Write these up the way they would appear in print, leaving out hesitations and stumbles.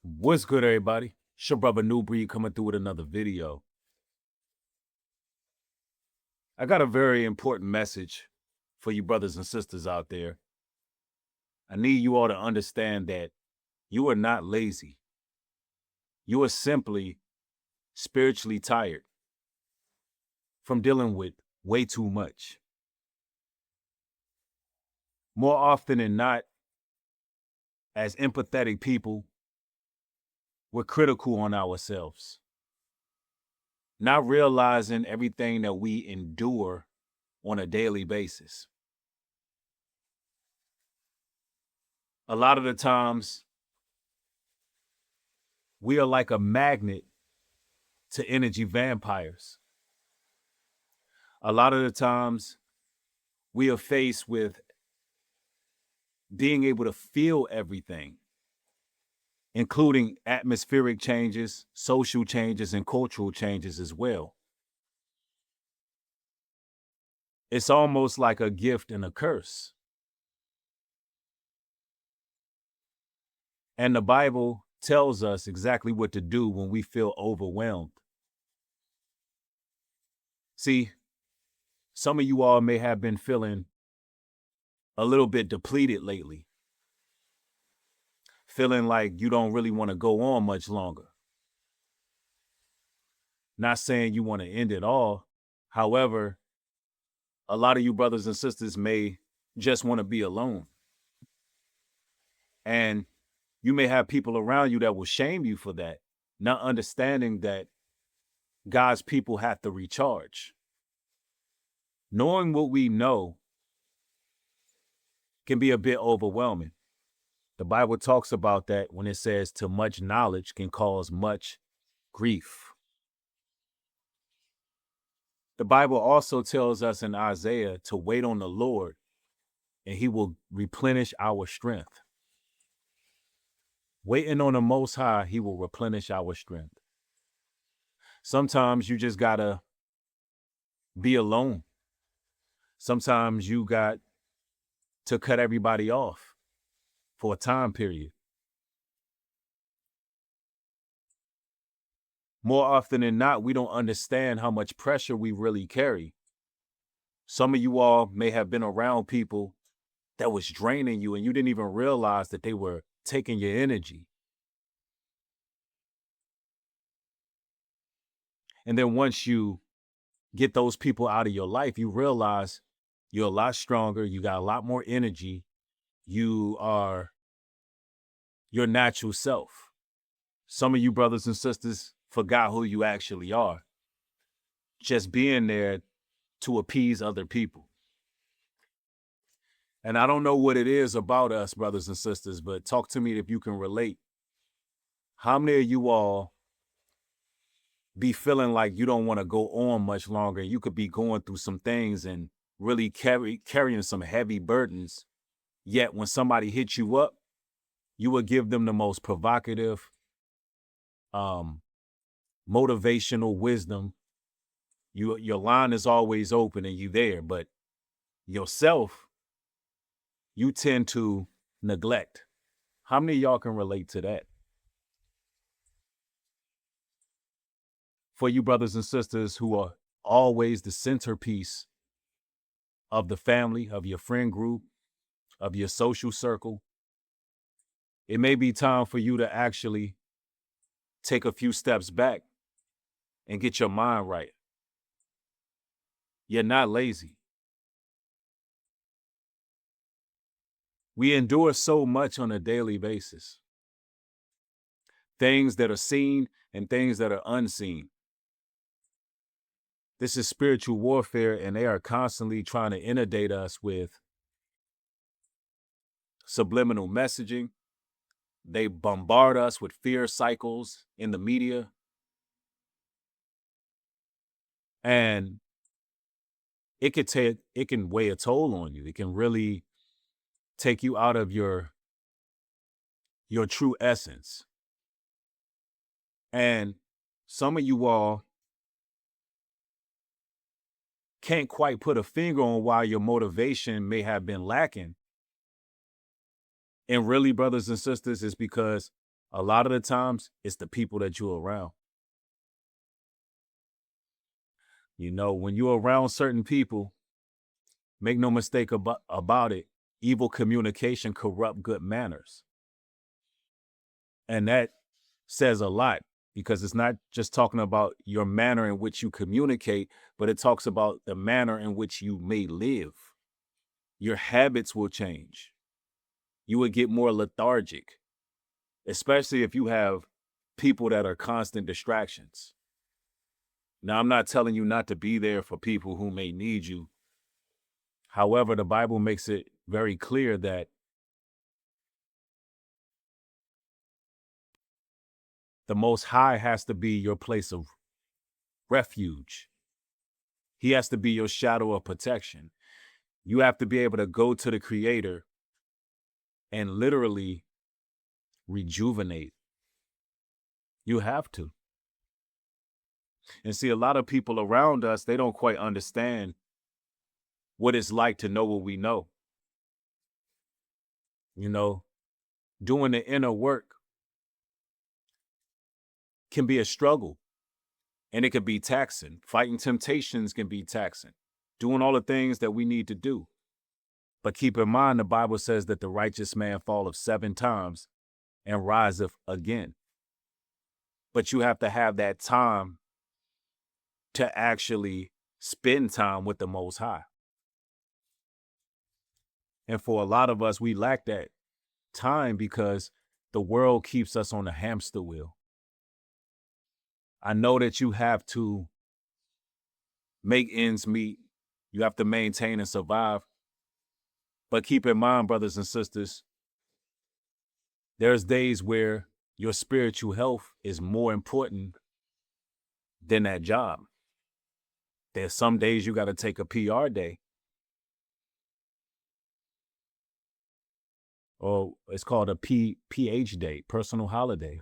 What's good, everybody? It's your brother New Breed coming through with another video. I got a very important message for you brothers and sisters out there. I need you all to understand that you are not lazy. You are simply spiritually tired from dealing with way too much. More often than not, as empathetic people, we're critical on ourselves, not realizing everything that we endure on a daily basis. A lot of the times, we are like a magnet to energy vampires. A lot of the times, we are faced with being able to feel everything, including atmospheric changes, social changes, and cultural changes as well. It's almost like a gift and a curse. And the Bible tells us exactly what to do when we feel overwhelmed. See, some of you all may have been feeling a little bit depleted lately, feeling like you don't really want to go on much longer. Not saying you want to end it all. However, a lot of you brothers and sisters may just want to be alone. And you may have people around you that will shame you for that, not understanding that God's people have to recharge. Knowing what we know can be a bit overwhelming. The Bible talks about that when it says too much knowledge can cause much grief. The Bible also tells us in Isaiah to wait on the Lord and he will replenish our strength. Waiting on the Most High, he will replenish our strength. Sometimes you just gotta be alone. Sometimes you got to cut everybody off for a time period. More often than not, we don't understand how much pressure we really carry. Some of you all may have been around people that was draining you and you didn't even realize that they were taking your energy. And then once you get those people out of your life, you realize you're a lot stronger. You got a lot more energy. You are your natural self. Some of you brothers and sisters forgot who you actually are, just being there to appease other people. And I don't know what it is about us, brothers and sisters, but talk to me if you can relate. How many of you all be feeling like you don't want to go on much longer? You could be going through some things and really carrying some heavy burdens. Yet when somebody hits you up, you would give them the most provocative, motivational wisdom. Your line is always open and you there, but yourself, you tend to neglect. How many of y'all can relate to that? For you brothers and sisters who are always the centerpiece of the family, of your friend group, of your social circle, it may be time for you to actually take a few steps back and get your mind right. You're not lazy. We endure so much on a daily basis. Things that are seen and things that are unseen. This is spiritual warfare, and they are constantly trying to inundate us with subliminal messaging. They bombard us with fear cycles in the media. And it can weigh a toll on you. It can really take you out of your true essence. And some of you all can't quite put a finger on why your motivation may have been lacking. And really, brothers and sisters, it's because A lot of the times, it's the people that you're around. When you're around certain people, make no mistake about it, evil communication corrupt good manners. And that says a lot because it's not just talking about your manner in which you communicate, but it talks about the manner in which you may live. Your habits will change. You would get more lethargic, especially if you have people that are constant distractions. Now, I'm not telling you not to be there for people who may need you. However, the Bible makes it very clear that the Most High has to be your place of refuge. He has to be your shadow of protection. You have to be able to go to the Creator and literally rejuvenate. You have to. And see, a lot of people around us, they don't quite understand what it's like to know what we know. Doing the inner work can be a struggle and it can be taxing. Fighting temptations can be taxing. Doing all the things that we need to do. But keep in mind, the Bible says that the righteous man falleth 7 times and riseth again. But you have to have that time to actually spend time with the Most High. And for a lot of us, we lack that time because the world keeps us on a hamster wheel. I know that you have to make ends meet. You have to maintain and survive. But keep in mind, brothers and sisters, there's days where your spiritual health is more important than that job. There's some days you got to take a PR day. Or it's called a PH day, personal holiday.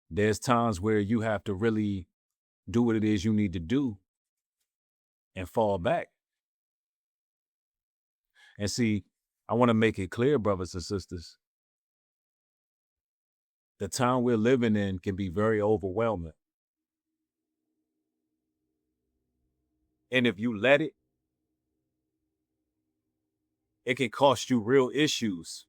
There's times where you have to really do what it is you need to do and fall back. And see, I want to make it clear, brothers and sisters, the time we're living in can be very overwhelming. And if you let it, it can cost you real issues.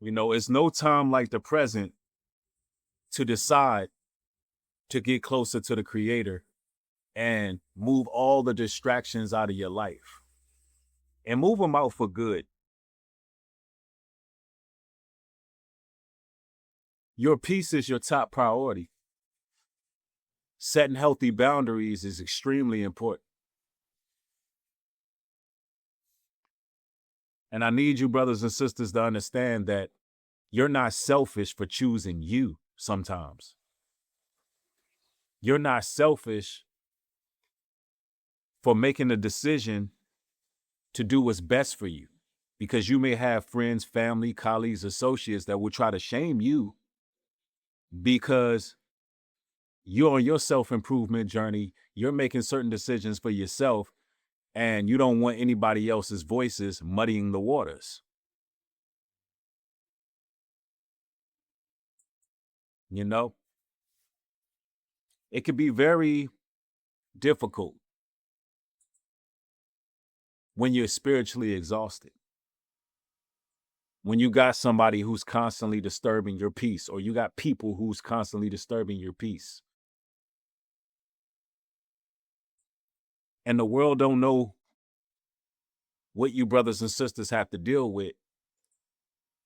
It's no time like the present to decide to get closer to the Creator and move all the distractions out of your life and move them out for good. Your peace is your top priority. Setting healthy boundaries is extremely important. And I need you, brothers and sisters, to understand that you're not selfish for choosing you sometimes. You're not selfish for making a decision to do what's best for you. Because you may have friends, family, colleagues, associates that will try to shame you because you're on your self-improvement journey. You're making certain decisions for yourself, and you don't want anybody else's voices muddying the waters. It can be very difficult when you're spiritually exhausted. When you got somebody who's constantly disturbing your peace, or you got people who's constantly disturbing your peace. And the world don't know what you brothers and sisters have to deal with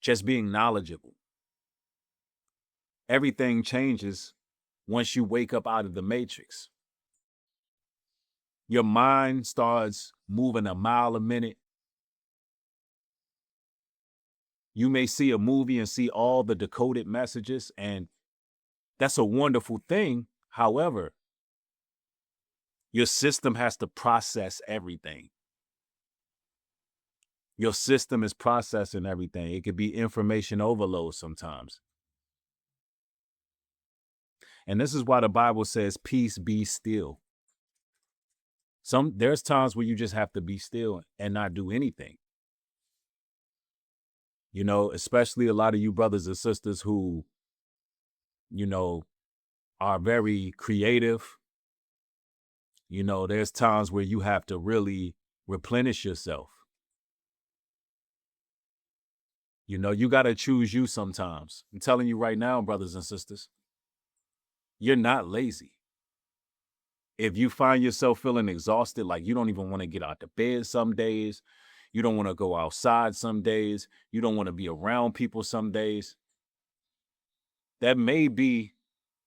just being knowledgeable. Everything changes once you wake up out of the matrix. Your mind starts moving a mile a minute. You may see a movie and see all the decoded messages, and that's a wonderful thing. However, your system has to process everything. Your system is processing everything. It could be information overload sometimes. And this is why the Bible says, peace, be still. There's times where you just have to be still and not do anything. Especially a lot of you brothers and sisters who, you know, are very creative. There's times where you have to really replenish yourself. You got to choose you sometimes. I'm telling you right now, brothers and sisters, you're not lazy. If you find yourself feeling exhausted, like you don't even want to get out of bed some days, you don't want to go outside some days, you don't want to be around people some days, that may be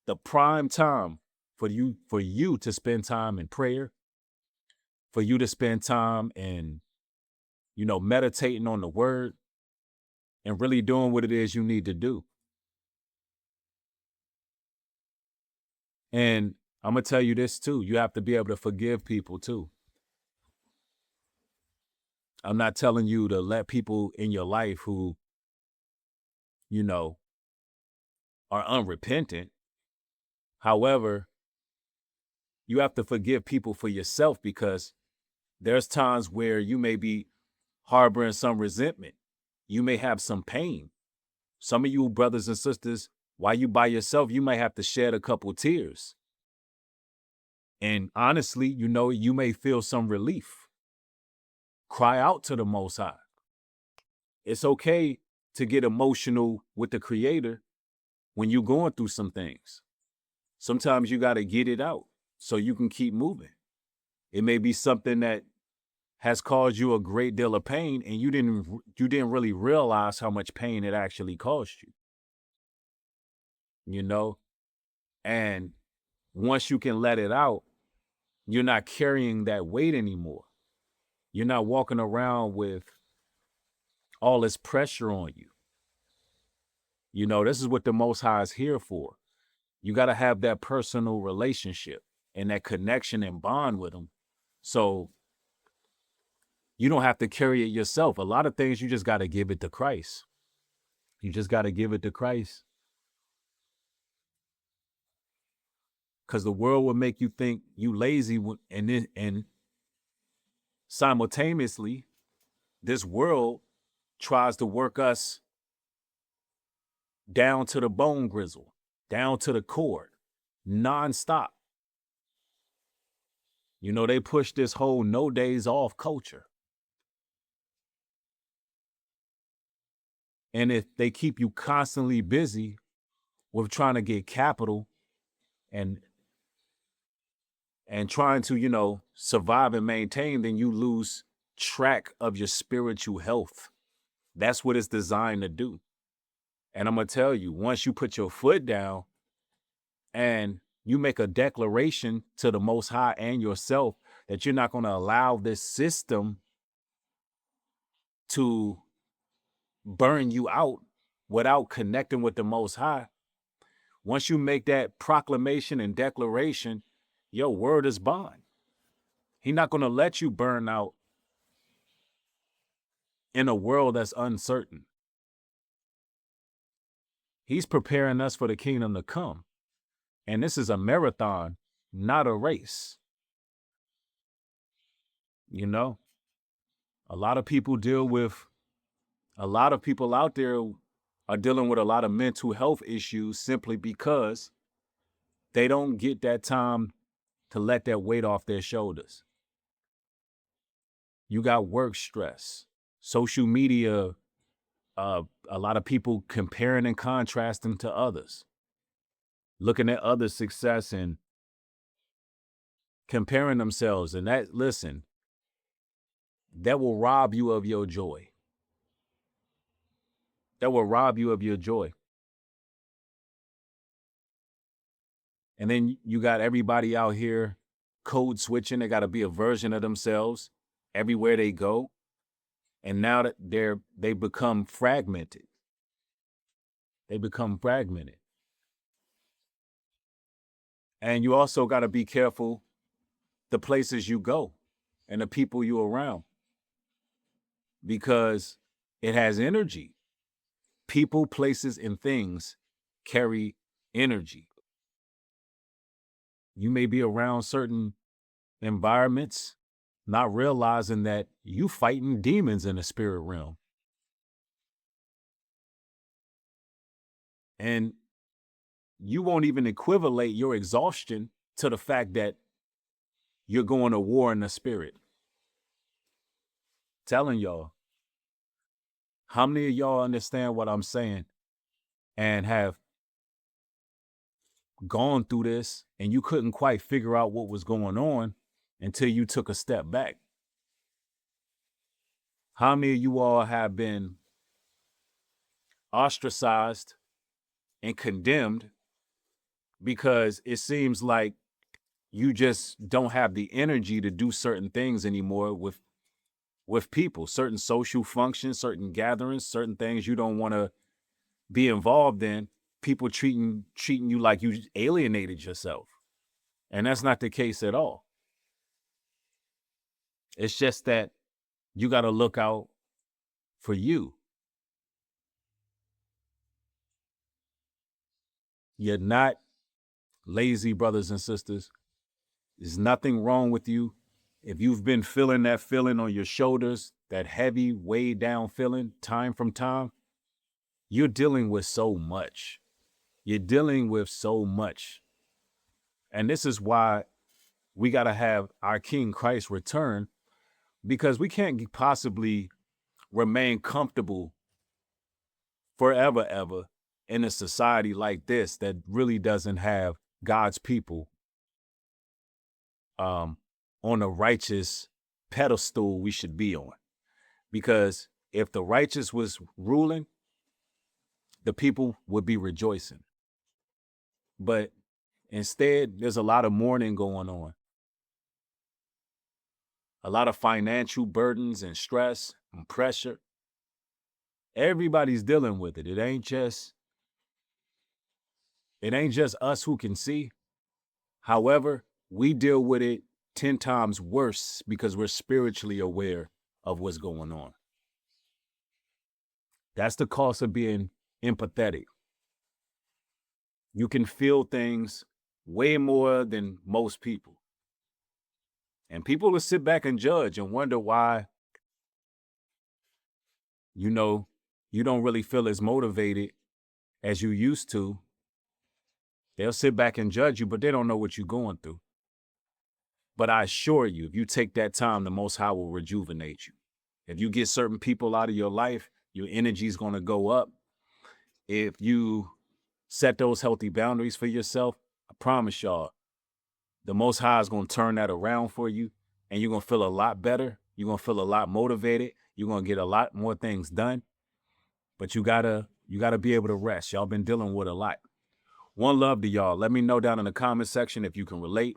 the prime time for you to spend time in prayer, for you to spend time in, meditating on the word and really doing what it is you need to do. And I'm going to tell you this too. You have to be able to forgive people too. I'm not telling you to let people in your life who, you know, are unrepentant. However, you have to forgive people for yourself, because there's times where you may be harboring some resentment. You may have some pain. Some of you brothers and sisters, while you by yourself, you might have to shed a couple tears. And honestly, you may feel some relief. Cry out to the Most High. It's okay to get emotional with the Creator when you're going through some things. Sometimes you got to get it out so you can keep moving. It may be something that has caused you a great deal of pain, and you didn't really realize how much pain it actually caused you. And once you can let it out, you're not carrying that weight anymore. You're not walking around with all this pressure on you. This is what the Most High is here for. You got to have that personal relationship and that connection and bond with him. So you don't have to carry it yourself. A lot of things you just got to give it to Christ. You just got to give it to Christ. Because the world will make you think you lazy, and simultaneously, this world tries to work us down to the bone grizzle, down to the cord, nonstop. They push this whole no days off culture. And if they keep you constantly busy with trying to get capital and trying to, survive and maintain, then you lose track of your spiritual health. That's what it's designed to do. And I'm going to tell you, once you put your foot down and you make a declaration to the Most High and yourself that you're not going to allow this system to burn you out without connecting with the Most High. Once you make that proclamation and declaration, your word is bond. He's not going to let you burn out in a world that's uncertain. He's preparing us for the kingdom to come. And this is a marathon, not a race. A lot of people out there are dealing with a lot of mental health issues simply because they don't get that time to let that weight off their shoulders. You got work stress, social media, a lot of people comparing and contrasting to others, looking at others' success and comparing themselves. And that will rob you of your joy. That will rob you of your joy. And then you got everybody out here code switching. They got to be a version of themselves everywhere they go. And now that they become fragmented. And you also got to be careful the places you go and the people you around, because it has energy. People, places, and things carry energy. You may be around certain environments, not realizing that you fighting demons in the spirit realm. And you won't even equivalate your exhaustion to the fact that you're going to war in the spirit. Telling y'all, how many of y'all understand what I'm saying and have gone through this and you couldn't quite figure out what was going on until you took a step back? How many of you all have been ostracized and condemned because it seems like you just don't have the energy to do certain things anymore with people, certain social functions, certain gatherings, certain things you don't want to be involved in, people treating you like you alienated yourself. And that's not the case at all. It's just that you got to look out for you. You're not lazy, brothers and sisters. There's nothing wrong with you. If you've been feeling that feeling on your shoulders, that heavy, weighed down feeling time from time, you're dealing with so much. You're dealing with so much. And this is why we got to have our King Christ return, because we can't possibly remain comfortable forever, ever in a society like this that really doesn't have God's people on a righteous pedestal we should be on. Because if the righteous was ruling, the people would be rejoicing. But instead, there's a lot of mourning going on. A lot of financial burdens and stress and pressure. Everybody's dealing with it. It ain't just us who can see. However, we deal with it 10 times worse because we're spiritually aware of what's going on. That's the cost of being empathetic. You can feel things way more than most people. And people will sit back and judge and wonder why, you don't really feel as motivated as you used to. They'll sit back and judge you, but they don't know what you're going through. But I assure you, if you take that time, the Most High will rejuvenate you. If you get certain people out of your life, your energy is going to go up. If you set those healthy boundaries for yourself, I promise y'all, the Most High is going to turn that around for you, and you're going to feel a lot better. You're going to feel a lot motivated. You're going to get a lot more things done. But you gotta be able to rest. Y'all been dealing with a lot. One love to y'all. Let me know down in the comment section if you can relate.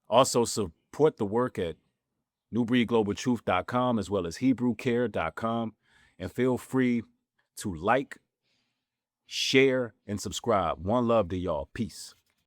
Also, support the work at newbreedglobaltruth.com as well as hebrewcare.com. And feel free to like, share, and subscribe. One love to y'all. Peace.